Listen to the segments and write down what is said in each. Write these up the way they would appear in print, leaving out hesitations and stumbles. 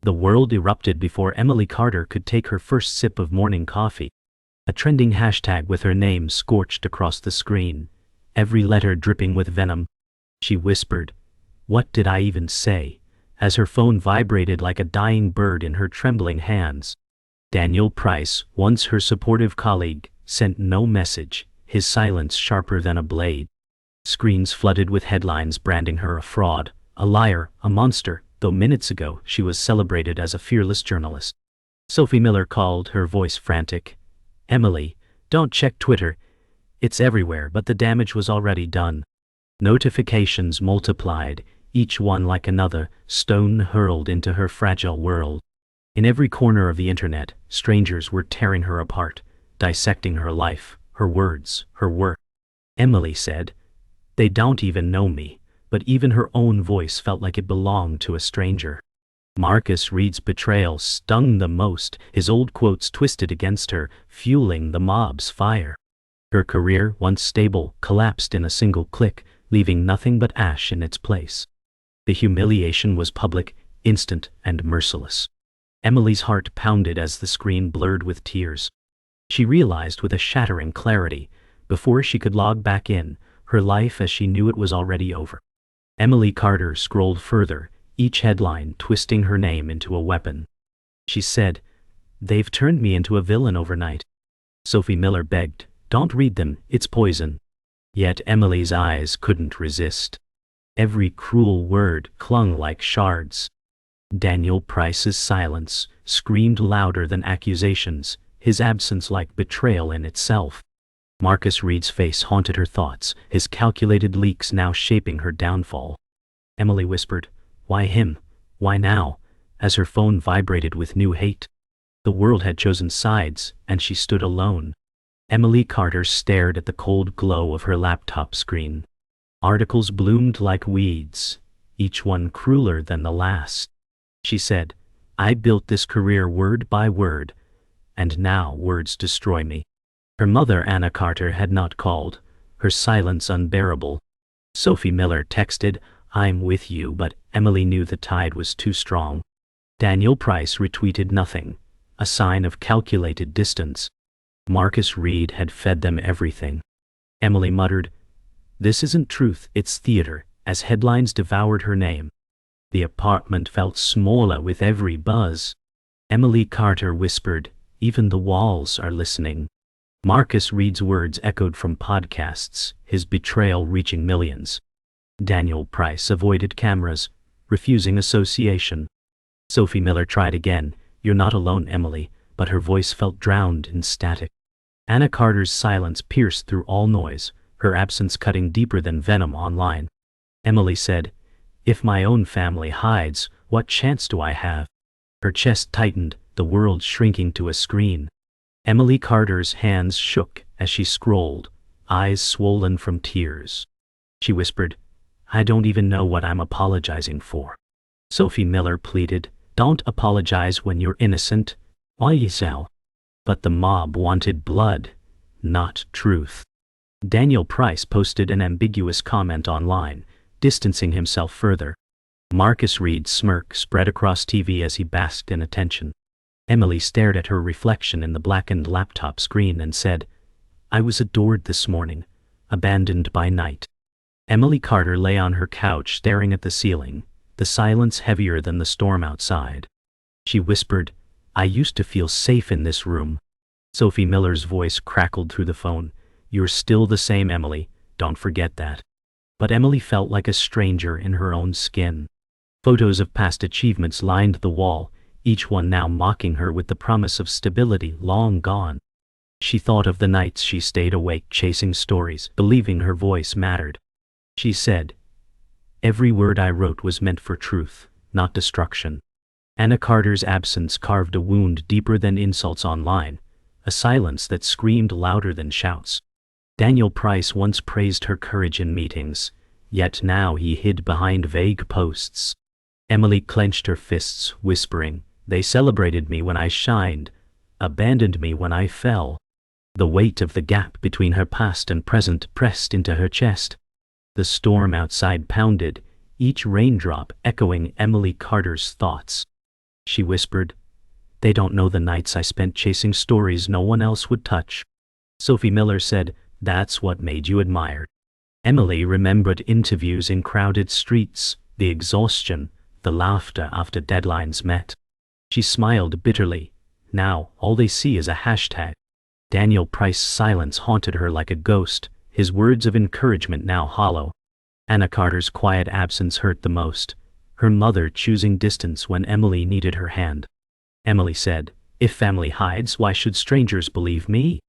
The world erupted before Emily Carter could take her first sip of morning coffee. A trending hashtag with her name scorched across the screen, every letter dripping with venom. She whispered, "What did I even say?" as her phone vibrated like a dying bird in her trembling hands. Daniel Price, once her supportive colleague, sent no message, his silence sharper than a blade. Screens flooded with headlines branding her a fraud, a liar, a monster, though minutes ago she was celebrated as a fearless journalist. Sophie Miller called, her voice frantic. "Emily, don't check Twitter. It's everywhere, but the damage was already done." Notifications multiplied, each one like another stone hurled into her fragile world. In every corner of the internet, strangers were tearing her apart, dissecting her life, her words, her work. Emily said, "They don't even know me," but even her own voice felt like it belonged to a stranger. Marcus Reed's betrayal stung the most, his old quotes twisted against her, fueling the mob's fire. Her career, once stable, collapsed in a single click, leaving nothing but ash in its place. The humiliation was public, instant, and merciless. Emily's heart pounded as the screen blurred with tears. She realized with a shattering clarity, before she could log back in, her life as she knew it was already over. Emily Carter scrolled further, each headline twisting her name into a weapon. She said, "They've turned me into a villain overnight." Sophie Miller begged, "Don't read them, it's poison." Yet Emily's eyes couldn't resist. Every cruel word clung like shards. Daniel Price's silence screamed louder than accusations, his absence like betrayal in itself. Marcus Reed's face haunted her thoughts, his calculated leaks now shaping her downfall. Emily whispered, "Why him? Why now?" as her phone vibrated with new hate. The world had chosen sides, and she stood alone. Emily Carter stared at the cold glow of her laptop screen. Articles bloomed like weeds, each one crueler than the last. She said, "I built this career word by word, and now words destroy me." Her mother, Anna Carter, had not called, her silence unbearable. Sophie Miller texted, "I'm with you," but Emily knew the tide was too strong. Daniel Price retweeted nothing, a sign of calculated distance. Marcus Reed had fed them everything. Emily muttered, "This isn't truth, it's theater," as headlines devoured her name. The apartment felt smaller with every buzz. Emily Carter whispered, "Even the walls are listening." Marcus Reed's words echoed from podcasts, his betrayal reaching millions. Daniel Price avoided cameras, refusing association. Sophie Miller tried again, "You're not alone, Emily," but her voice felt drowned in static. Anna Carter's silence pierced through all noise, her absence cutting deeper than venom online. Emily said, "If my own family hides, what chance do I have?" Her chest tightened, the world shrinking to a screen. Emily Carter's hands shook as she scrolled, eyes swollen from tears. She whispered, "I don't even know what I'm apologizing for." Sophie Miller pleaded, "Don't apologize when you're innocent. Why you so?" But the mob wanted blood, not truth. Daniel Price posted an ambiguous comment online, distancing himself further. Marcus Reed's smirk spread across TV as he basked in attention. Emily stared at her reflection in the blackened laptop screen and said, "I was adored this morning, abandoned by night." Emily Carter lay on her couch staring at the ceiling, the silence heavier than the storm outside. She whispered, "I used to feel safe in this room." Sophie Miller's voice crackled through the phone, "You're still the same, Emily, don't forget that." But Emily felt like a stranger in her own skin. Photos of past achievements lined the wall, each one now mocking her with the promise of stability long gone. She thought of the nights she stayed awake chasing stories, believing her voice mattered. She said, "Every word I wrote was meant for truth, not destruction." Anna Carter's absence carved a wound deeper than insults online, a silence that screamed louder than shouts. Daniel Price once praised her courage in meetings, yet now he hid behind vague posts. Emily clenched her fists, whispering, "They celebrated me when I shined, abandoned me when I fell." The weight of the gap between her past and present pressed into her chest. The storm outside pounded, each raindrop echoing Emily Carter's thoughts. She whispered. They don't know the nights I spent chasing stories no one else would touch. Sophie Miller said, that's what made you admired. Emily remembered interviews in crowded streets, the exhaustion, the laughter after deadlines met. She smiled bitterly. Now, all they see is a hashtag. Daniel Price's silence haunted her like a ghost, his words of encouragement now hollow. Anna Carter's quiet absence hurt the most, her mother choosing distance when Emily needed her hand. Emily said, if family hides, why should strangers believe me?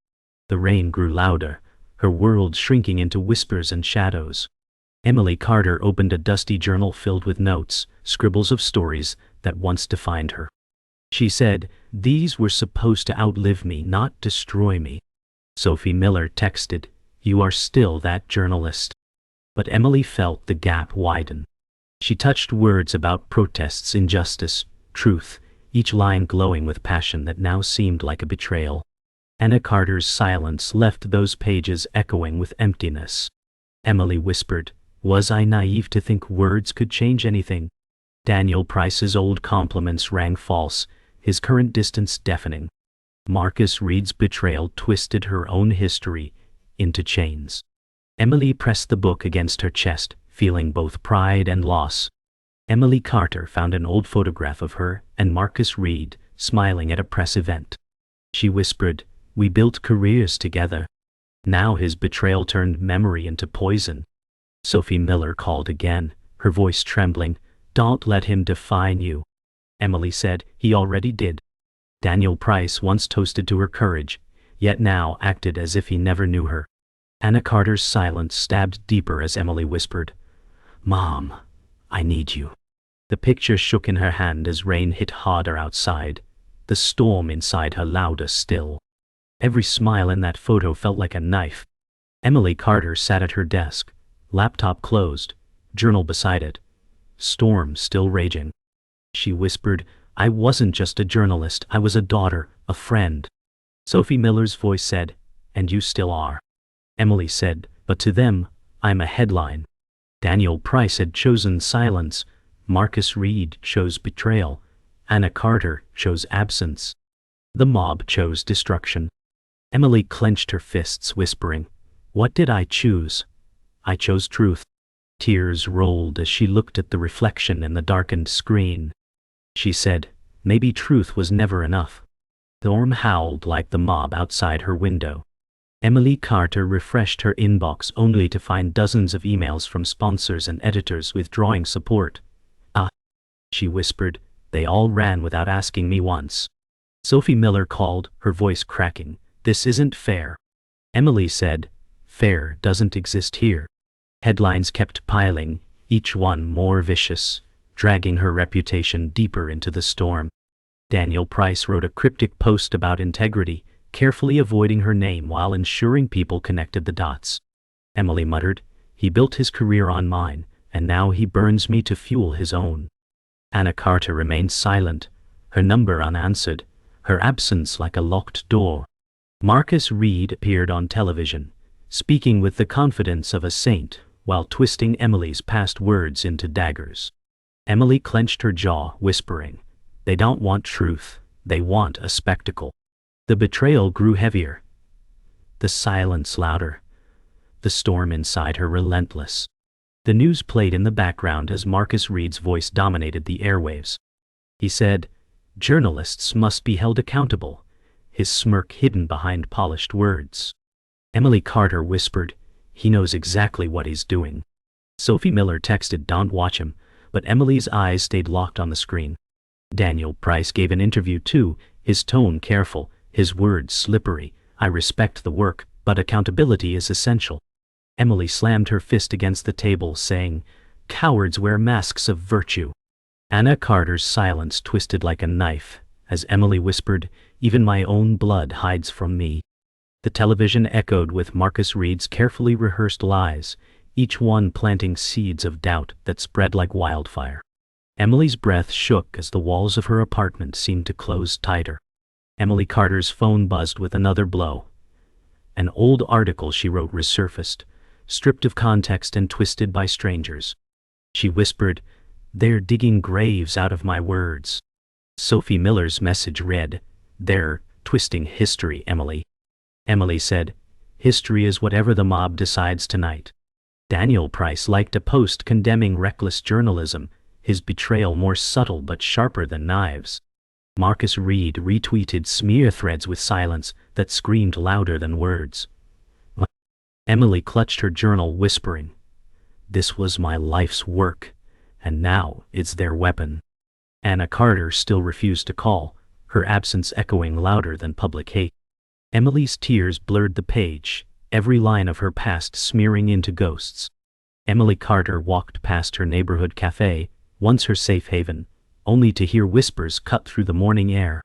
The rain grew louder, her world shrinking into whispers and shadows. Emily Carter opened a dusty journal filled with notes, scribbles of stories that once defined her. She said, these were supposed to outlive me, not destroy me. Sophie Miller texted, you are still that journalist. But Emily felt the gap widen. She touched words about protests, injustice, truth, each line glowing with passion that now seemed like a betrayal. Anna Carter's silence left those pages echoing with emptiness. Emily whispered, was I naive to think words could change anything? Daniel Price's old compliments rang false, his current distance deafening. Marcus Reed's betrayal twisted her own history into chains. Emily pressed the book against her chest, feeling both pride and loss. Emily Carter found an old photograph of her and Marcus Reed, smiling at a press event. She whispered, we built careers together. Now his betrayal turned memory into poison. Sophie Miller called again, her voice trembling, don't let him define you. Emily said, he already did. Daniel Price once toasted to her courage, yet now acted as if he never knew her. Anna Carter's silence stabbed deeper as Emily whispered, Mom, I need you. The picture shook in her hand as rain hit harder outside, the storm inside her louder still. Every smile in that photo felt like a knife. Emily Carter sat at her desk, laptop closed, journal beside it, storm still raging. She whispered, I wasn't just a journalist, I was a daughter, a friend. Sophie Miller's voice said, and you still are. Emily said, but to them, I'm a headline. Daniel Price had chosen silence, Marcus Reed chose betrayal, Anna Carter chose absence. The mob chose destruction. Emily clenched her fists, whispering, what did I choose? I chose truth. Tears rolled as she looked at the reflection in the darkened screen. She said, maybe truth was never enough. The storm howled like the mob outside her window. Emily Carter refreshed her inbox only to find dozens of emails from sponsors and editors withdrawing support. Ah, she whispered, they all ran without asking me once. Sophie Miller called, her voice cracking, this isn't fair. Emily said, fair doesn't exist here. Headlines kept piling, each one more vicious, dragging her reputation deeper into the storm. Daniel Price wrote a cryptic post about integrity, carefully avoiding her name while ensuring people connected the dots. Emily muttered, he built his career on mine, and now he burns me to fuel his own. Anna Carter remained silent, her number unanswered, her absence like a locked door. Marcus Reed appeared on television, speaking with the confidence of a saint, while twisting Emily's past words into daggers. Emily clenched her jaw, whispering, they don't want truth, they want a spectacle. The betrayal grew heavier, the silence louder, the storm inside her relentless. The news played in the background as Marcus Reed's voice dominated the airwaves. He said, journalists must be held accountable, his smirk hidden behind polished words. Emily Carter whispered, he knows exactly what he's doing. Sophie Miller texted, don't watch him, but Emily's eyes stayed locked on the screen. Daniel Price gave an interview too, his tone careful, his words slippery. I respect the work, but accountability is essential. Emily slammed her fist against the table, saying, cowards wear masks of virtue. Anna Carter's silence twisted like a knife, as Emily whispered, even my own blood hides from me. The television echoed with Marcus Reed's carefully rehearsed lies, each one planting seeds of doubt that spread like wildfire. Emily's breath shook as the walls of her apartment seemed to close tighter. Emily Carter's phone buzzed with another blow. An old article she wrote resurfaced, stripped of context and twisted by strangers. She whispered, they're digging graves out of my words. Sophie Miller's message read, "They're twisting history, Emily." Emily said, "History is whatever the mob decides tonight." Daniel Price liked a post condemning reckless journalism, his betrayal more subtle but sharper than knives. Marcus Reed retweeted smear threads with silence that screamed louder than words. Emily clutched her journal, whispering, "This was my life's work, and now it's their weapon." Anna Carter still refused to call, her absence echoing louder than public hate. Emily's tears blurred the page, every line of her past smearing into ghosts. Emily Carter walked past her neighborhood cafe, once her safe haven, only to hear whispers cut through the morning air.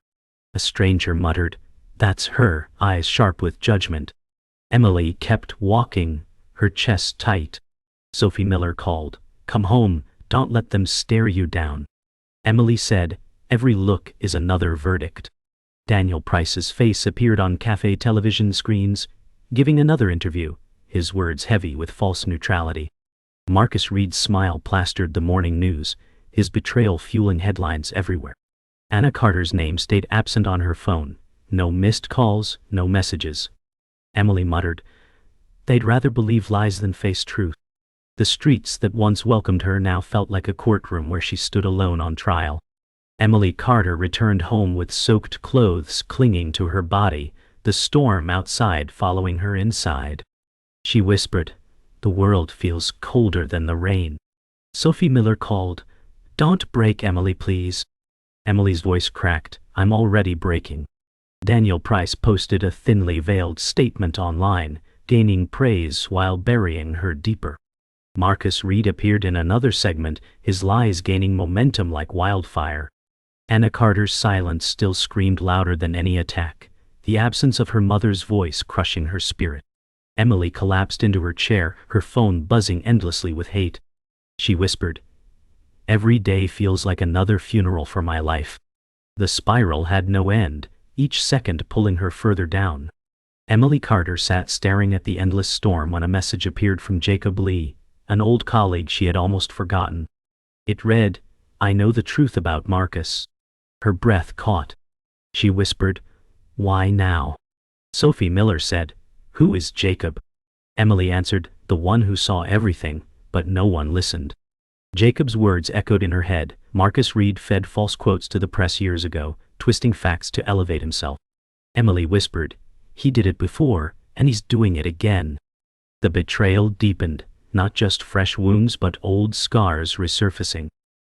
A stranger muttered, "That's her," eyes sharp with judgment. Emily kept walking, her chest tight. Sophie Miller called, "Come home, don't let them stare you down." Emily said, "Every look is another verdict." Daniel Price's face appeared on cafe television screens, giving another interview, his words heavy with false neutrality. Marcus Reed's smile plastered the morning news, his betrayal fueling headlines everywhere. Anna Carter's name stayed absent on her phone, no missed calls, no messages. Emily muttered, "They'd rather believe lies than face truth." The streets that once welcomed her now felt like a courtroom where she stood alone on trial. Emily Carter returned home with soaked clothes clinging to her body, the storm outside following her inside. She whispered, "The world feels colder than the rain." Sophie Miller called, "Don't break, Emily, please." Emily's voice cracked, "I'm already breaking." Daniel Price posted a thinly veiled statement online, gaining praise while burying her deeper. Marcus Reed appeared in another segment, his lies gaining momentum like wildfire. Anna Carter's silence still screamed louder than any attack, the absence of her mother's voice crushing her spirit. Emily collapsed into her chair, her phone buzzing endlessly with hate. She whispered, "Every day feels like another funeral for my life." The spiral had no end, each second pulling her further down. Emily Carter sat staring at the endless storm when a message appeared from Jacob Lee, an old colleague she had almost forgotten. It read, "I know the truth about Marcus." Her breath caught. She whispered, "Why now?" Sophie Miller said, "Who is Jacob?" Emily answered, "The one who saw everything, but no one listened." Jacob's words echoed in her head. Marcus Reed fed false quotes to the press years ago, twisting facts to elevate himself. Emily whispered, "He did it before, and he's doing it again." The betrayal deepened, not just fresh wounds but old scars resurfacing.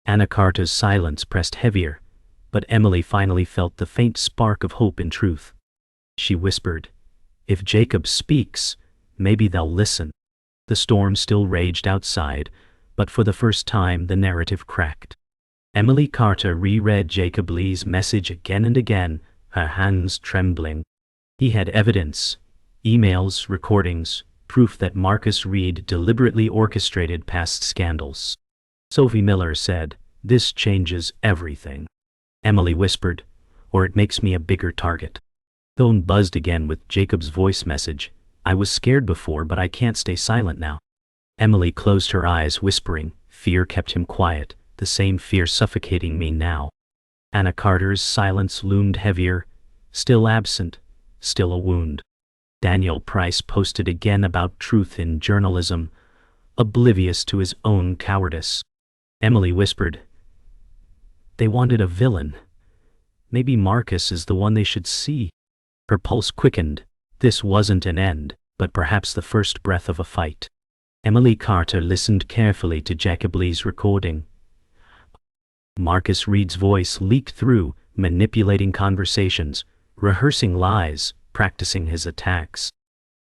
Anna Carter's silence pressed heavier, but Emily finally felt the faint spark of hope in truth. She whispered, "If Jacob speaks, maybe they'll listen." The storm still raged outside, but for the first time the narrative cracked. Emily Carter reread Jacob Lee's message again and again, her hands trembling. He had evidence, emails, recordings, proof that Marcus Reed deliberately orchestrated past scandals. Sophie Miller said, "This changes everything." Emily whispered, "Or it makes me a bigger target." Phone buzzed again with Jacob's voice message, "I was scared before but I can't stay silent now." Emily closed her eyes, whispering, "Fear kept him quiet, the same fear suffocating me now." Anna Carter's silence loomed heavier, still absent, still a wound. Daniel Price posted again about truth in journalism, oblivious to his own cowardice. Emily whispered, "They wanted a villain. Maybe Marcus is the one they should see." Her pulse quickened. This wasn't an end, but perhaps the first breath of a fight. Emily Carter listened carefully to Jacob Lee's recording. Marcus Reed's voice leaked through, manipulating conversations, rehearsing lies, practicing his attacks.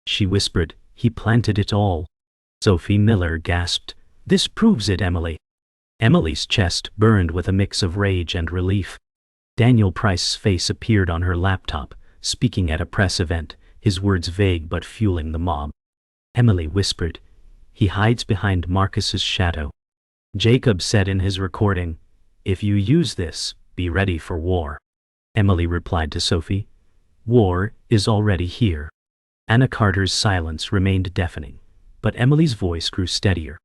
She whispered, "He planted it all." Sophie Miller gasped, "This proves it, Emily." Emily's chest burned with a mix of rage and relief. Daniel Price's face appeared on her laptop, speaking at a press event, his words vague but fueling the mob. Emily whispered, "He hides behind Marcus's shadow." Jacob said in his recording, "If you use this, be ready for war." Emily replied to Sophie, "War is already here." Anna Carter's silence remained deafening, but Emily's voice grew steadier.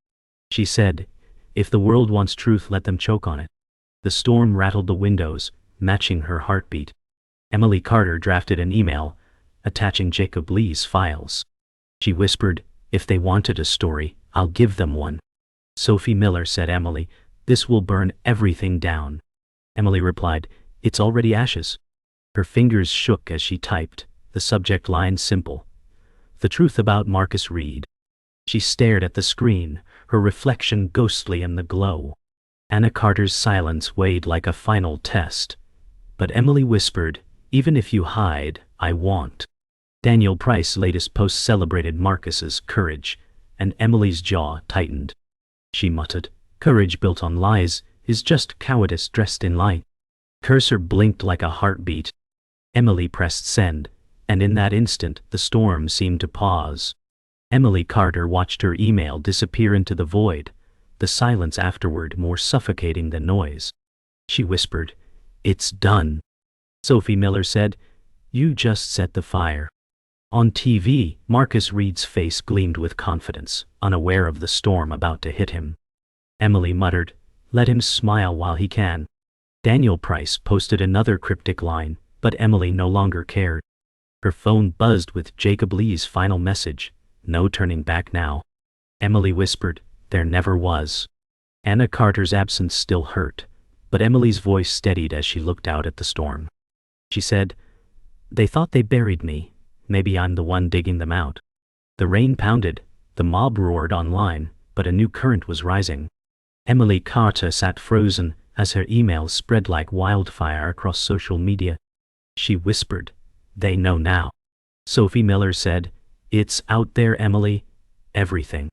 She said, "If the world wants truth, let them choke on it." The storm rattled the windows, matching her heartbeat. Emily Carter drafted an email, attaching Jacob Lee's files. She whispered, "If they wanted a story, I'll give them one." "Sophie Miller," said Emily, "this will burn everything down." Emily replied, "It's already ashes." Her fingers shook as she typed, the subject line simple: "The truth about Marcus Reed." She stared at the screen, her reflection ghostly in the glow. Anna Carter's silence weighed like a final test. But Emily whispered, "Even if you hide, I won't." Daniel Price's latest post celebrated Marcus's courage, and Emily's jaw tightened. She muttered, "Courage built on lies is just cowardice dressed in light." Cursor blinked like a heartbeat. Emily pressed send, and in that instant the storm seemed to pause. Emily Carter watched her email disappear into the void, the silence afterward more suffocating than noise. She whispered, "It's done." Sophie Miller said, "You just set the fire." On TV, Marcus Reed's face gleamed with confidence, unaware of the storm about to hit him. Emily muttered, "Let him smile while he can." Daniel Price posted another cryptic line, but Emily no longer cared. Her phone buzzed with Jacob Lee's final message, "No turning back now." Emily whispered, "There never was." Anna Carter's absence still hurt, but Emily's voice steadied as she looked out at the storm. She said, "They thought they buried me. Maybe I'm the one digging them out." The rain pounded, the mob roared online, but a new current was rising. Emily Carter sat frozen as her emails spread like wildfire across social media. She whispered, "They know now." Sophie Miller said, "It's out there, Emily. Everything."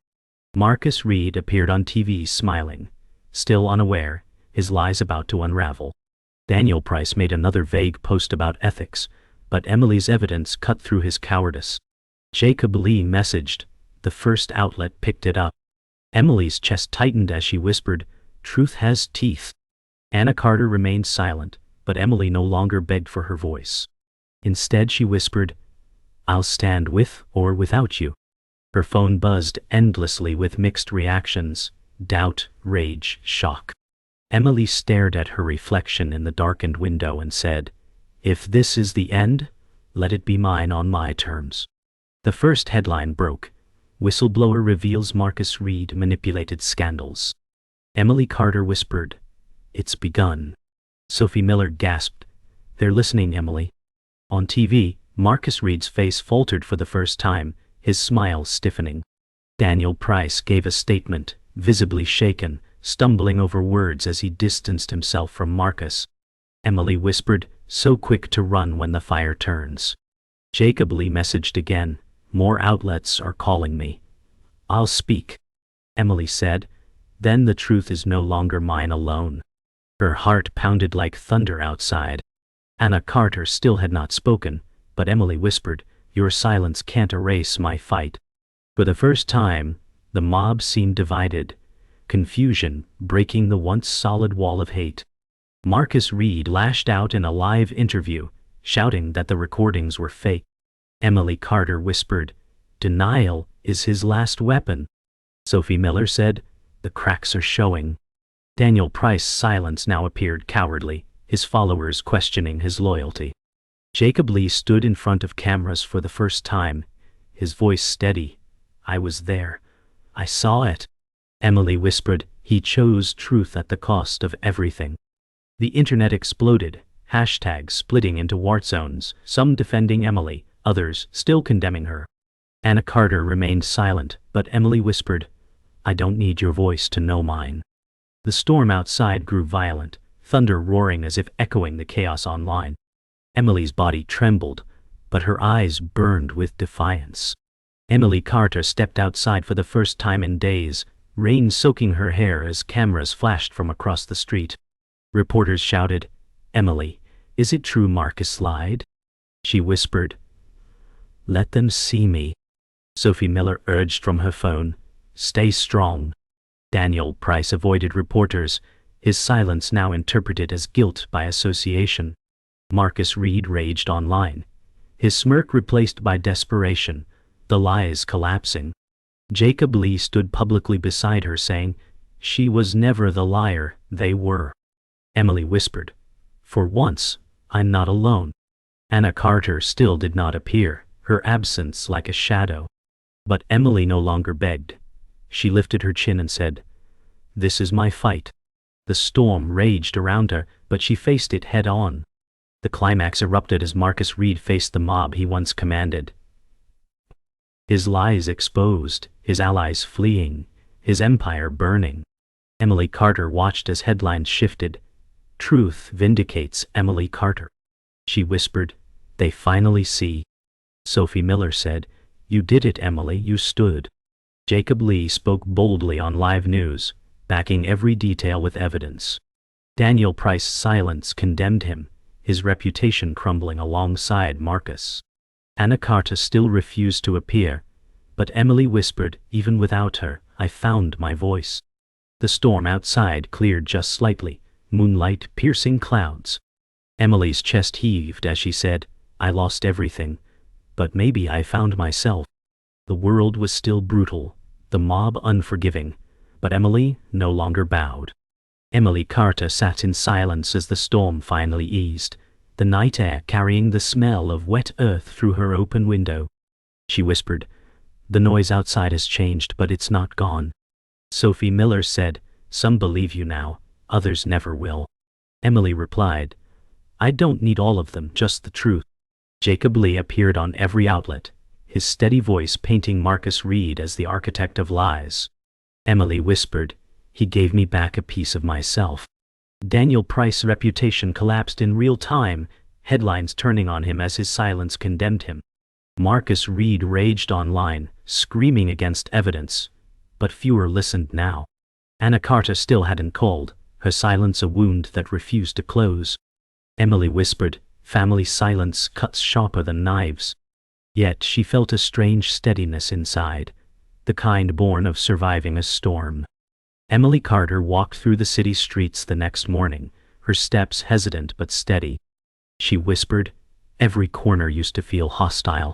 Marcus Reed appeared on TV smiling, still unaware, his lies about to unravel. Daniel Price made another vague post about ethics, but Emily's evidence cut through his cowardice. Jacob Lee messaged. The first outlet picked it up. Emily's chest tightened as she whispered, "Truth has teeth." Anna Carter remained silent, but Emily no longer begged for her voice. Instead she whispered, "I'll stand with or without you." Her phone buzzed endlessly with mixed reactions: doubt, rage, shock. Emily stared at her reflection in the darkened window and said, "If this is the end, let it be mine on my terms." The first headline broke: "Whistleblower reveals Marcus Reed manipulated scandals." Emily Carter whispered, "It's begun." Sophie Miller gasped, "They're listening, Emily." On TV, Marcus Reed's face faltered for the first time, his smile stiffening. Daniel Price gave a statement, visibly shaken, stumbling over words as he distanced himself from Marcus. Emily whispered, "So quick to run when the fire turns." Jacob Lee messaged again, "More outlets are calling me." "I'll speak," Emily said, "then the truth is no longer mine alone." Her heart pounded like thunder outside. Anna Carter still had not spoken, but Emily whispered, "Your silence can't erase my fight." For the first time, the mob seemed divided, confusion breaking the once solid wall of hate. Marcus Reed lashed out in a live interview, shouting that the recordings were fake. Emily Carter whispered, "Denial is his last weapon." Sophie Miller said, "The cracks are showing." Daniel Price's silence now appeared cowardly, his followers questioning his loyalty. Jacob Lee stood in front of cameras for the first time, his voice steady. "I was there. I saw it." Emily whispered, "He chose truth at the cost of everything." The internet exploded, hashtags splitting into war zones, some defending Emily, others still condemning her. Anna Carter remained silent, but Emily whispered, "I don't need your voice to know mine." The storm outside grew violent, thunder roaring as if echoing the chaos online. Emily's body trembled, but her eyes burned with defiance. Emily Carter stepped outside for the first time in days, rain soaking her hair as cameras flashed from across the street. Reporters shouted, "Emily, is it true Marcus lied?" She whispered, "Let them see me." Sophie Miller urged from her phone, "Stay strong." Daniel Price avoided reporters, his silence now interpreted as guilt by association. Marcus Reed raged online, his smirk replaced by desperation, the lies collapsing. Jacob Lee stood publicly beside her saying, "She was never the liar, they were." Emily whispered, For once, I'm not alone. Anna Carter still did not appear, her absence like a shadow. But Emily no longer begged. She lifted her chin and said, "This is my fight." The storm raged around her, but she faced it head-on. The climax erupted as Marcus Reed faced the mob he once commanded. His lies exposed, his allies fleeing, his empire burning. Emily Carter watched as headlines shifted. "Truth vindicates Emily Carter." She whispered, "They finally see." Sophie Miller said, "You did it, Emily, you stood." Jacob Lee spoke boldly on live news, backing every detail with evidence. Daniel Price's silence condemned him, his reputation crumbling alongside Marcus. Anna Carter still refused to appear, but Emily whispered, "Even without her, I found my voice." The storm outside cleared just slightly, moonlight piercing clouds. Emily's chest heaved as she said, "I lost everything, but maybe I found myself." The world was still brutal, the mob unforgiving, but Emily no longer bowed. Emily Carter sat in silence as the storm finally eased, the night air carrying the smell of wet earth through her open window. She whispered, "The noise outside has changed, but it's not gone." Sophie Miller said, "Some believe you now, others never will." Emily replied, "I don't need all of them, just the truth." Jacob Lee appeared on every outlet, his steady voice painting Marcus Reed as the architect of lies. Emily whispered, "He gave me back a piece of myself." Daniel Price's reputation collapsed in real time, headlines turning on him as his silence condemned him. Marcus Reed raged online, screaming against evidence, but fewer listened now. Anna Carter still hadn't called, her silence a wound that refused to close. Emily whispered, "Family silence cuts sharper than knives." Yet she felt a strange steadiness inside, the kind born of surviving a storm. Emily Carter walked through the city streets the next morning, her steps hesitant but steady. She whispered, "Every corner used to feel hostile.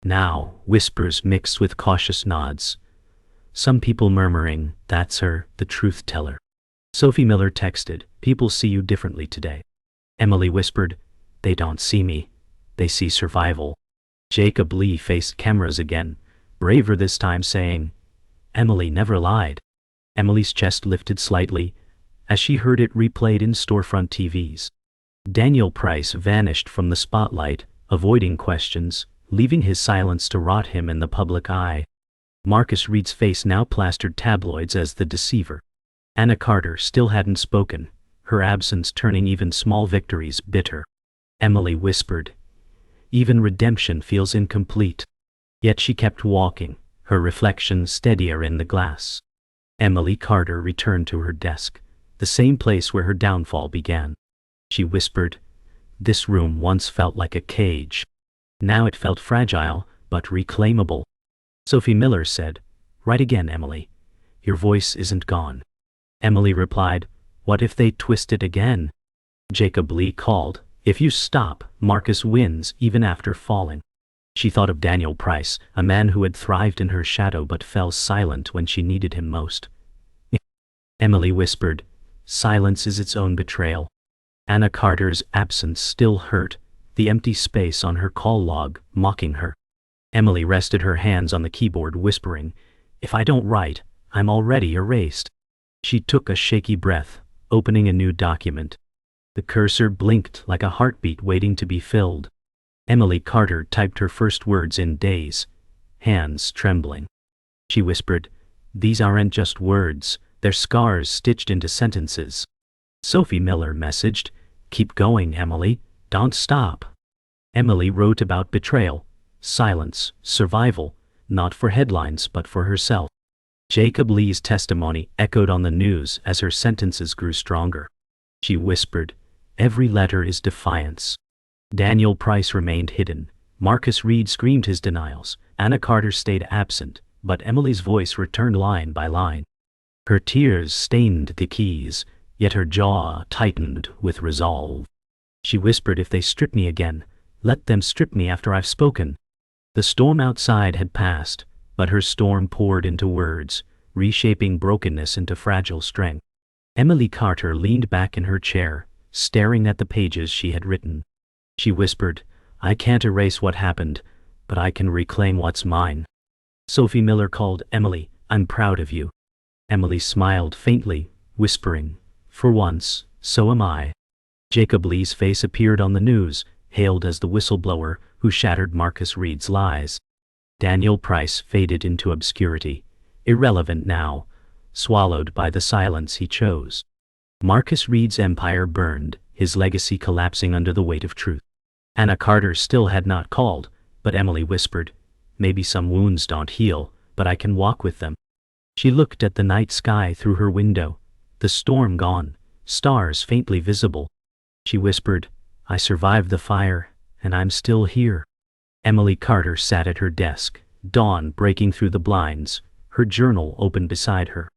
Now, whispers mixed with cautious nods. Some people murmuring, 'That's her, the truth teller.'" Sophie Miller texted, "People see you differently today." Emily whispered, "They don't see me. They see survival." Jacob Lee faced cameras again, braver this time, saying, "Emily never lied." Emily's chest lifted slightly as she heard it replayed in storefront TVs. Daniel Price vanished from the spotlight, avoiding questions, leaving his silence to rot him in the public eye. Marcus Reed's face now plastered tabloids as the deceiver. Anna Carter still hadn't spoken, her absence turning even small victories bitter. Emily whispered, "Even redemption feels incomplete." Yet she kept walking, her reflection steadier in the glass. Emily Carter returned to her desk, the same place where her downfall began. She whispered, "This room once felt like a cage. Now it felt fragile, but reclaimable." Sophie Miller said, "Write again, Emily. Your voice isn't gone." Emily replied, "What if they twist it again?" Jacob Lee called, "If you stop, Marcus wins even after falling." She thought of Daniel Price, a man who had thrived in her shadow but fell silent when she needed him most. Emily whispered, "Silence is its own betrayal." Anna Carter's absence still hurt, the empty space on her call log mocking her. Emily rested her hands on the keyboard, whispering, "If I don't write, I'm already erased." She took a shaky breath, opening a new document. The cursor blinked like a heartbeat waiting to be filled. Emily Carter typed her first words in days, hands trembling. She whispered, "These aren't just words, they're scars stitched into sentences." Sophie Miller messaged, "Keep going, Emily, don't stop." Emily wrote about betrayal, silence, survival, not for headlines but for herself. Jacob Lee's testimony echoed on the news as her sentences grew stronger. She whispered, "Every letter is defiance." Daniel Price remained hidden. Marcus Reed screamed his denials. Anna Carter stayed absent, but Emily's voice returned line by line. Her tears stained the keys, yet her jaw tightened with resolve. She whispered, "If they strip me again, let them strip me after I've spoken." The storm outside had passed, but her storm poured into words, reshaping brokenness into fragile strength. Emily Carter leaned back in her chair, staring at the pages she had written. She whispered, "I can't erase what happened, but I can reclaim what's mine." Sophie Miller called, "Emily, I'm proud of you." Emily smiled faintly, whispering, "For once, so am I." Jacob Lee's face appeared on the news, hailed as the whistleblower who shattered Marcus Reed's lies. Daniel Price faded into obscurity, irrelevant now, swallowed by the silence he chose. Marcus Reed's empire burned, his legacy collapsing under the weight of truth. Anna Carter still had not called, but Emily whispered, "Maybe some wounds don't heal, but I can walk with them." She looked at the night sky through her window, the storm gone, stars faintly visible. She whispered, "I survived the fire, and I'm still here." Emily Carter sat at her desk, dawn breaking through the blinds, her journal open beside her.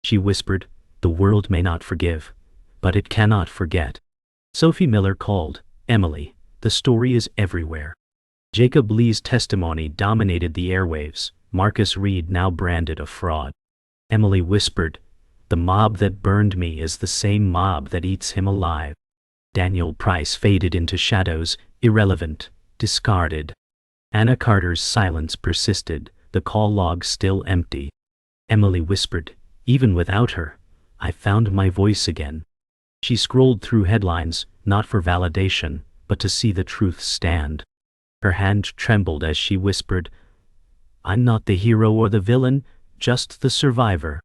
She whispered, "The world may not forgive, but it cannot forget." Sophie Miller called, "Emily, the story is everywhere." Jacob Lee's testimony dominated the airwaves, Marcus Reed now branded a fraud. Emily whispered, "The mob that burned me is the same mob that eats him alive." Daniel Price faded into shadows, irrelevant, discarded. Anna Carter's silence persisted, the call log still empty. Emily whispered, "Even without her, I found my voice again." She scrolled through headlines, not for validation, but to see the truth stand. Her hand trembled as she whispered, "I'm not the hero or the villain, just the survivor."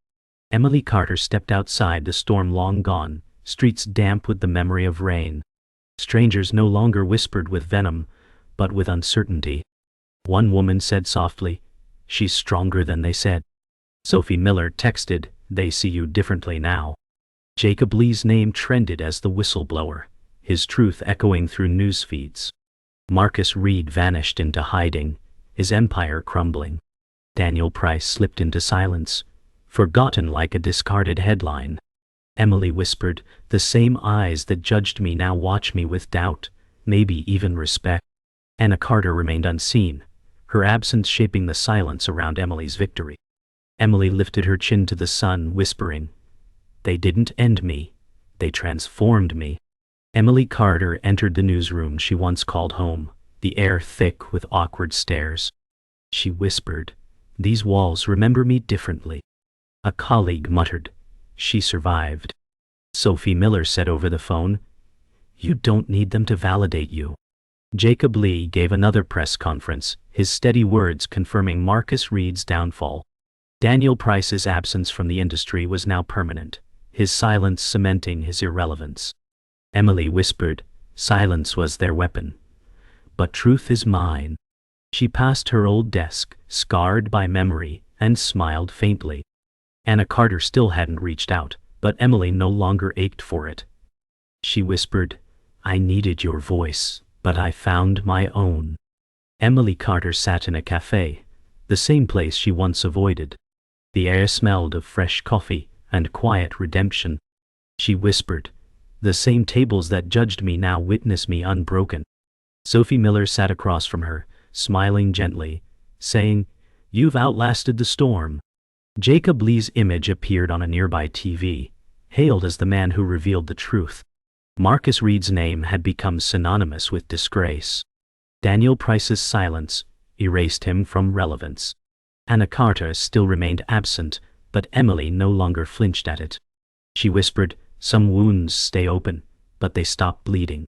Emily Carter stepped outside, the storm long gone, streets damp with the memory of rain. Strangers no longer whispered with venom, but with uncertainty. One woman said softly, "She's stronger than they said." Sophie Miller texted, "They see you differently now." Jacob Lee's name trended as the whistleblower, his truth echoing through news feeds. Marcus Reed vanished into hiding, his empire crumbling. Daniel Price slipped into silence, forgotten like a discarded headline. Emily whispered, "The same eyes that judged me now watch me with doubt, maybe even respect." Anna Carter remained unseen, her absence shaping the silence around Emily's victory. Emily lifted her chin to the sun, whispering, "They didn't end me, they transformed me." Emily Carter entered the newsroom she once called home, the air thick with awkward stares. She whispered, "These walls remember me differently." A colleague muttered, "She survived." Sophie Miller said over the phone, "You don't need them to validate you." Jacob Lee gave another press conference, his steady words confirming Marcus Reed's downfall. Daniel Price's absence from the industry was now permanent, his silence cementing his irrelevance. Emily whispered, "Silence was their weapon. But truth is mine." She passed her old desk, scarred by memory, and smiled faintly. Anna Carter still hadn't reached out, but Emily no longer ached for it. She whispered, "I needed your voice, but I found my own." Emily Carter sat in a cafe, the same place she once avoided. The air smelled of fresh coffee and quiet redemption. She whispered, "The same tables that judged me now witness me unbroken." Sophie Miller sat across from her, smiling gently, saying, "You've outlasted the storm." Jacob Lee's image appeared on a nearby TV, hailed as the man who revealed the truth. Marcus Reed's name had become synonymous with disgrace. Daniel Price's silence erased him from relevance. Anna Carter still remained absent, but Emily no longer flinched at it. She whispered, "Some wounds stay open, but they stop bleeding."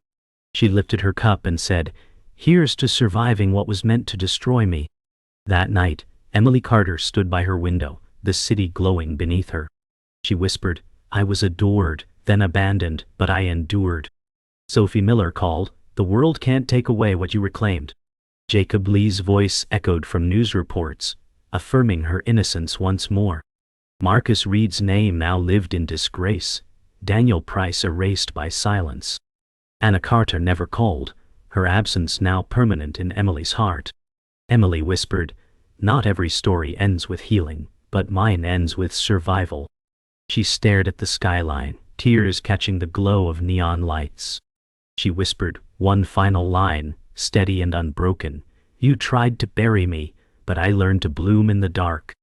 She lifted her cup and said, "Here's to surviving what was meant to destroy me." That night, Emily Carter stood by her window, the city glowing beneath her. She whispered, "I was adored, then abandoned, but I endured." Sophie Miller called, "The world can't take away what you reclaimed." Jacob Lee's voice echoed from news reports, affirming her innocence once more. Marcus Reed's name now lived in disgrace, Daniel Price erased by silence. Anna Carter never called, her absence now permanent in Emily's heart. Emily whispered, "Not every story ends with healing, but mine ends with survival." She stared at the skyline, tears catching the glow of neon lights. She whispered, one final line, steady and unbroken, "You tried to bury me, but I learned to bloom in the dark."